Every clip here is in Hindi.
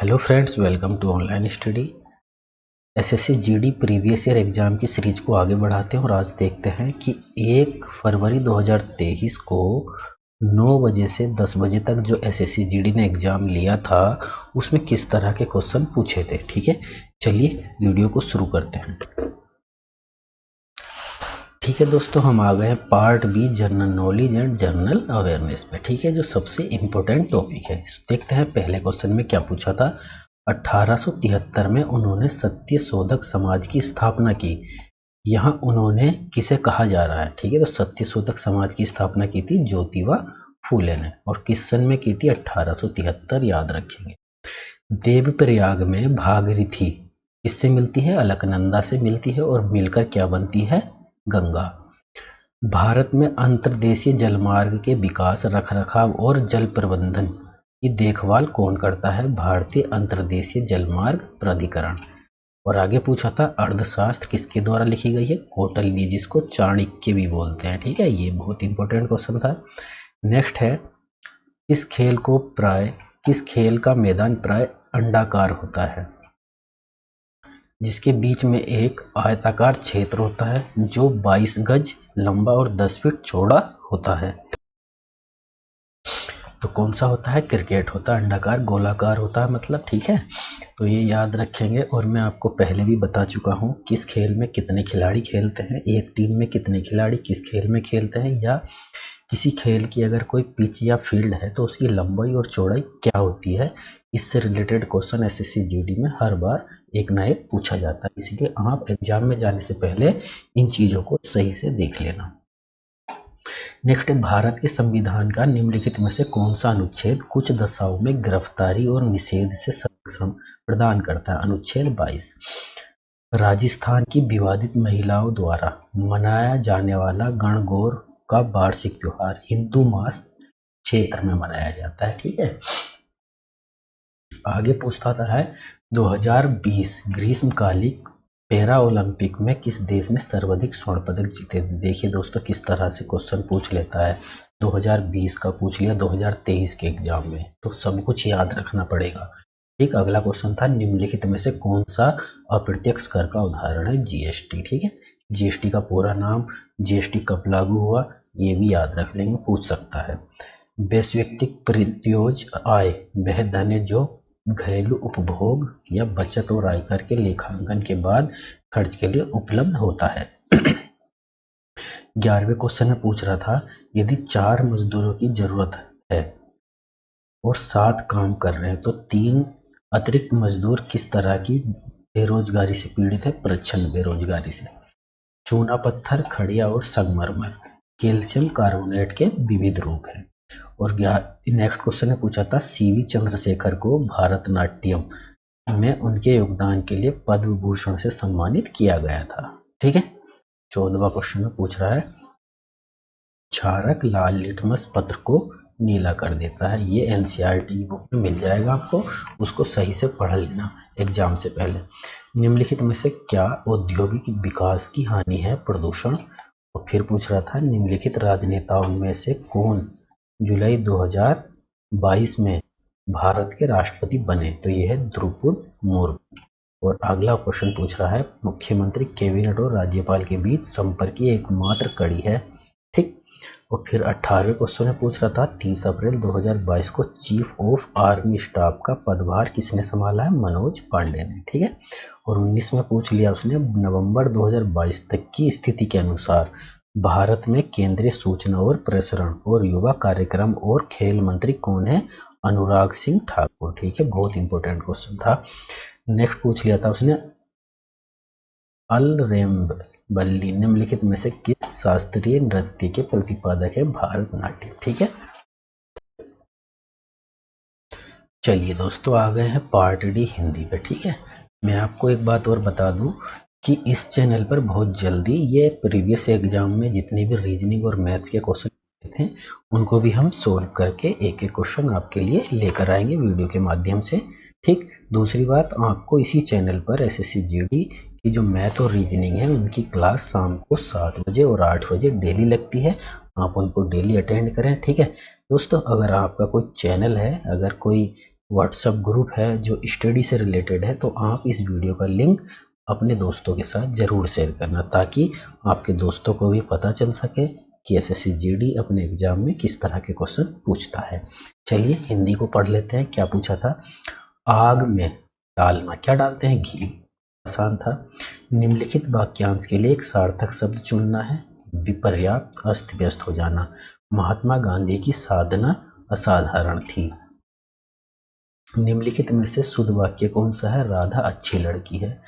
Hello friends, welcome to online study. SSC GD previous year exam की सीरीज को आगे बढ़ाते हैं और आज देखते हैं कि 1 फरवरी 2023 को 9 बजे से 10 बजे तक जो एसएससी जीडी ने एग्ज़ाम लिया था उसमें किस तरह के क्वेश्चन पूछे थे। ठीक है, चलिए वीडियो को शुरू करते हैं। ठीक है दोस्तों, हम आ गए हैं part B, general knowledge and general awareness पे। ठीक है, जो सबसे इम्पोर्टेंट टॉपिक है। देखते हैं पहले क्वेश्चन में क्या पूछा था। 1873 में उन्होंने सत्यशोधक समाज की स्थापना की। यहाँ उन्होंने किसे कहा जा रहा है। ठीक है, तो सत्यशोधक समाज की स्थापना की थी ज्योतिबा फूले ने। और किस सन में की थी? 1873, याद रखेंगे। देवप्रयाग में भागीरथी किससे मिलती है? अलकनंदा से मिलती है और मिलकर क्या बनती है? गंगा। भारत में अंतर्देशीय जलमार्ग के विकास, रखरखाव और जल प्रबंधन की देखभाल कौन करता है? भारतीय अंतर्देशीय जलमार्ग प्राधिकरण। और आगे पूछा था अर्थशास्त्र किसके द्वारा लिखी गई है? कौटिल्य, जिसको चाणक्य भी बोलते हैं। ठीक है, ये बहुत इंपॉर्टेंट क्वेश्चन था। नेक्स्ट है, किस खेल का मैदान प्राय अंडाकार होता है, जिसके बीच में एक आयताकार क्षेत्र होता है जो 22 गज लंबा और 10 फीट चौड़ा होता है? तो कौन सा होता है? क्रिकेट होता है। अंडाकार गोलाकार होता है मतलब। ठीक है, तो ये याद रखेंगे। और मैं आपको पहले भी बता चुका हूँ किस खेल में कितने खिलाड़ी खेलते हैं, एक टीम में कितने खिलाड़ी किस खेल में खेलते हैं, या किसी खेल की अगर कोई पिच या फील्ड है तो उसकी लंबाई और चौड़ाई क्या होती है। इससे रिलेटेड क्वेश्चन एसएससी जीडी में हर बार एक ना एक पूछा जाता है, इसलिए आप एग्जाम में जाने से पहले इन चीज़ों को सही से देख लेना। नेक्स्ट, भारत के संविधान का निम्नलिखित में से कौन सा अनुच्छेद कुछ दशाओं में गिरफ्तारी और निषेध से संरक्षण प्रदान करता है? अनुच्छेद 22। राजस्थान की विवादित महिलाओं द्वारा मनाया जाने वाला गणगौर का वार्षिक त्योहार हिंदू मास क्षेत्र में मनाया जाता है। ठीक है, आगे पूछता है 2020 ग्रीष्मकालिक पैरा ओलंपिक में किस देश ने सर्वाधिक स्वर्ण पदक जीते? देखिए दोस्तों किस तरह से क्वेश्चन पूछ लेता है। 2020 का पूछ लिया 2023 के एग्जाम में, तो सब कुछ याद रखना पड़ेगा। ठीक, अगला क्वेश्चन था निम्नलिखित में से कौन सा अप्रत्यक्ष कर का उदाहरण है? जीएसटी। ठीक है, जीएसटी का पूरा नाम, जीएसटी कब लागू हुआ, ये भी याद रख लेंगे, पूछ सकता है। वैश्विक प्रत्योज आय वह धन है जो घरेलू उपभोग या बचत और आयकर के लेखांकन के बाद खर्च के लिए उपलब्ध होता है। 11वें क्वेश्चन में पूछ रहा था, यदि 4 मजदूरों की जरूरत है और 7 काम कर रहे हैं तो 3 अतिरिक्त मजदूर किस तरह की बेरोजगारी से पीड़ित है? प्रच्छन्न बेरोजगारी से। चूना पत्थर, खड़िया और संगमरमर कैल्शियम कार्बोनेट के विविध रूप हैं। और नेक्स्ट क्वेश्चन में पूछा था, सीवी चंद्रशेखर को भारतनाट्यम में उनके योगदान के लिए पद्म भूषण से सम्मानित किया गया था। ठीक है, 14वां क्वेश्चन में पूछ रहा है, क्षारक लाल लिटमस पत्र को नीला कर देता है। ये एनसीईआरटी बुक में मिल जाएगा आपको, उसको सही से पढ़ लेना एग्जाम से पहले। निम्नलिखित में से क्या औद्योगिक विकास की हानि है? प्रदूषण। और फिर पूछ रहा था, निम्नलिखित राजनेताओं में से कौन जुलाई 2022 में भारत के राष्ट्रपति बने? तो यह है द्रौपदी मुर्मू। और अगला क्वेश्चन पूछ रहा है, मुख्यमंत्री कैबिनेट और राज्यपाल के बीच संपर्क की एकमात्र कड़ी है। ठीक, और फिर 18वें क्वेश्चन में पूछ रहा था, 30 अप्रैल 2022 को चीफ ऑफ आर्मी स्टाफ का पदभार किसने संभाला है? मनोज पांडे ने। ठीक है, और 19 में पूछ लिया उसने, नवंबर 2022 तक की स्थिति के अनुसार भारत में केंद्रीय सूचना और प्रसारण और युवा कार्यक्रम और खेल मंत्री कौन है? अनुराग सिंह ठाकुर। ठीक है, बहुत इंपॉर्टेंट क्वेश्चन था। नेक्स्ट पूछ लिया था उसने, अलरेम्बवल्ली निम्नलिखित में से किस शास्त्रीय नृत्य के प्रतिपादक है? भरतनाट्यम। ठीक है, चलिए दोस्तों आ गए हैं पार्ट डी हिंदी पे। ठीक है, मैं आपको एक बात और बता दूं कि इस चैनल पर बहुत जल्दी ये प्रीवियस एग्जाम में जितने भी रीजनिंग और मैथ्स के क्वेश्चन थे उनको भी हम सोल्व करके एक एक क्वेश्चन आपके लिए लेकर आएंगे वीडियो के माध्यम से। ठीक, दूसरी बात, आपको इसी चैनल पर एसएससी जीडी की जो मैथ और रीजनिंग है उनकी क्लास शाम को 7 बजे और 8 बजे डेली लगती है, आप उनको डेली अटेंड करें। ठीक है दोस्तों, अगर आपका कोई चैनल है, अगर कोई व्हाट्सएप ग्रुप है जो स्टडी से रिलेटेड है, तो आप इस वीडियो का लिंक अपने दोस्तों के साथ ज़रूर शेयर करना, ताकि आपके दोस्तों को भी पता चल सके कि एसएससी जीडी अपने एग्जाम में किस तरह के क्वेश्चन पूछता है। चलिए हिंदी को पढ़ लेते हैं। क्या पूछा था? आग में डालना, क्या डालते हैं? घी। आसान था। निम्नलिखित वाक्यांश के लिए एक सार्थक शब्द चुनना है। विपर्याप्त, अस्त व्यस्त हो जाना। महात्मा गांधी की साधना असाधारण थी। निम्नलिखित में से शुद्ध वाक्य कौन सा है? राधा अच्छी लड़की है।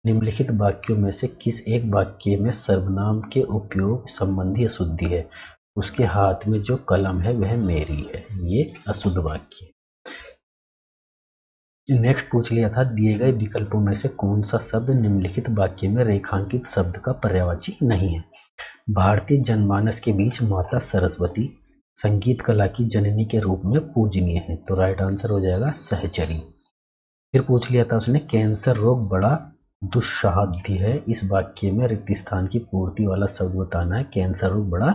निम्नलिखित वाक्यों में से किस एक वाक्य में सर्वनाम के उपयोग संबंधी अशुद्धि है? उसके हाथ में जो कलम है वह मेरी है। ये अशुद्ध वाक्य। नेक्स्ट पूछ लिया था, दिए गए विकल्पों में से कौन सा शब्द निम्नलिखित वाक्य में रेखांकित शब्द का पर्यायवाची नहीं है? भारतीय जनमानस के बीच माता सरस्वती संगीत कला की जननी के रूप में पूजनीय है। तो राइट आंसर हो जाएगा सहचरी। फिर पूछ लिया था उसने, कैंसर रोग बड़ा दुस्साध्य है। इस वाक्य में रिक्त स्थान की पूर्ति वाला शब्द बताना है। कैंसर रोग बड़ा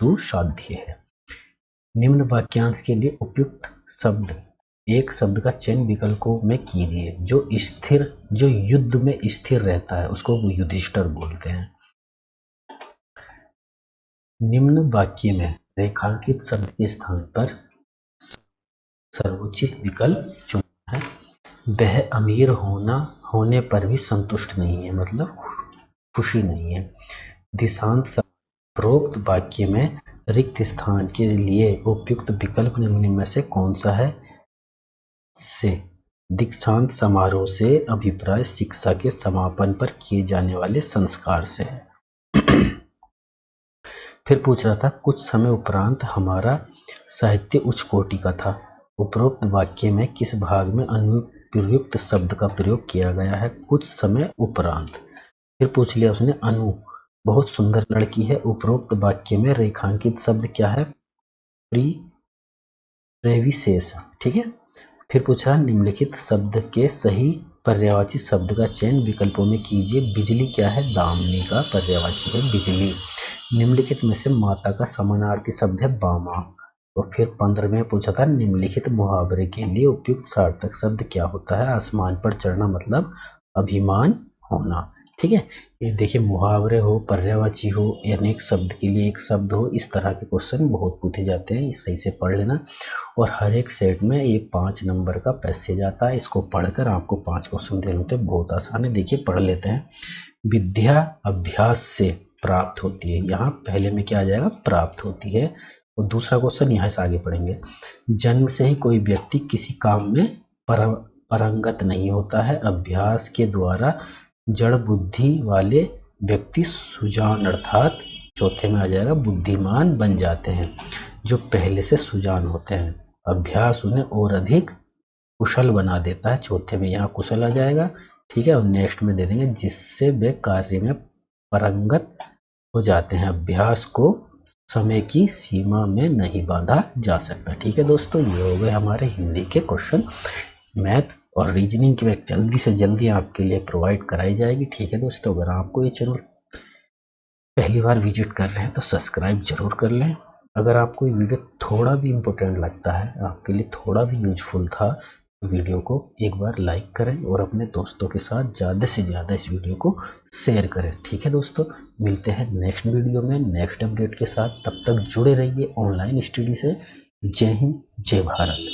दुस्साध्य है। निम्न वाक्यांश के लिए उपयुक्त शब्द, एक शब्द का चयन विकल्पों में कीजिए। जो युद्ध में स्थिर रहता है उसको युधिष्ठिर बोलते हैं। निम्न वाक्य में रेखांकित शब्द के स्थान पर सर्वोचित विकल्प चुनना है। वह अमीर होने पर भी संतुष्ट नहीं है, मतलब खुशी नहीं है। दिशांत शब्द, उपरोक्त वाक्य में रिक्त स्थान के लिए उपयुक्त विकल्प निम्न में से कौन सा है? से दीक्षांत समारोह से अभिप्राय शिक्षा के समापन पर किए जाने वाले संस्कार से है। फिर पूछ रहा था, कुछ समय उपरांत हमारा साहित्य उच्च कोटि का था। उपरोक्त वाक्य में किस भाग में अनुप्रयुक्त शब्द का प्रयोग किया गया है? कुछ समय उपरांत। फिर पूछ लिया उसने, अनु बहुत सुंदर लड़की है। उपरोक्त वाक्य में रेखांकित शब्द क्या है? प्रेविशेष। ठीक है। फिर पूछा, निम्नलिखित शब्द के सही पर्यायवाची शब्द का चयन विकल्पों में कीजिए। बिजली क्या है? दामिनी का पर्यायवाची है बिजली। निम्नलिखित में से माता का समानार्थी शब्द है बामा। और फिर 15 में पूछा था, निम्नलिखित मुहावरे के लिए उपयुक्त सार्थक शब्द क्या होता है? आसमान पर चढ़ना मतलब अभिमान होना। ठीक है। ये देखिए, मुहावरे हो, पर्यायवाची हो, अनेक शब्द के लिए एक शब्द हो, इस तरह के क्वेश्चन बहुत पूछे जाते हैं। सही से पढ़ लेना। और हर एक सेट में ये 5 नंबर का पैसेज आता है। इसको पढ़कर आपको 5 क्वेश्चन देने होते हैं। बहुत आसान है। देखिए पढ़ लेते हैं। विद्या अभ्यास से प्राप्त होती है। यहाँ पहले में क्या आ जाएगा? प्राप्त होती है। और दूसरा क्वेश्चन यहाँ से आगे पढ़ेंगे। जन्म से ही कोई व्यक्ति किसी काम में पारंगत नहीं होता है। अभ्यास के द्वारा जड़ बुद्धि वाले व्यक्ति सुजान अर्थात चौथे में आ जाएगा बुद्धिमान बन जाते हैं, जो पहले से सुजान होते हैं। अभ्यास उन्हें और अधिक कुशल बना देता है। चौथे में यहाँ कुशल आ जाएगा। ठीक है। और नेक्स्ट में दे देंगे, जिससे वे कार्य में पारंगत हो जाते हैं। अभ्यास को समय की सीमा में नहीं बांधा जा सकता। ठीक है दोस्तों, ये हो गए हमारे हिंदी के क्वेश्चन। मैथ और रीजनिंग की बैच जल्दी से जल्दी आपके लिए प्रोवाइड कराई जाएगी। ठीक है दोस्तों, अगर आपको ये चैनल पहली बार विजिट कर रहे हैं तो सब्सक्राइब जरूर कर लें। अगर आपको ये वीडियो थोड़ा भी इम्पोर्टेंट लगता है, आपके लिए थोड़ा भी यूजफुल था, तो वीडियो को एक बार लाइक करें और अपने दोस्तों के साथ ज़्यादा से ज़्यादा इस वीडियो को शेयर करें। ठीक है दोस्तों, मिलते हैं नेक्स्ट वीडियो में नेक्स्ट अपडेट के साथ। तब तक जुड़े रहिए ऑनलाइन स्टडी से। जय हिंद, जय भारत।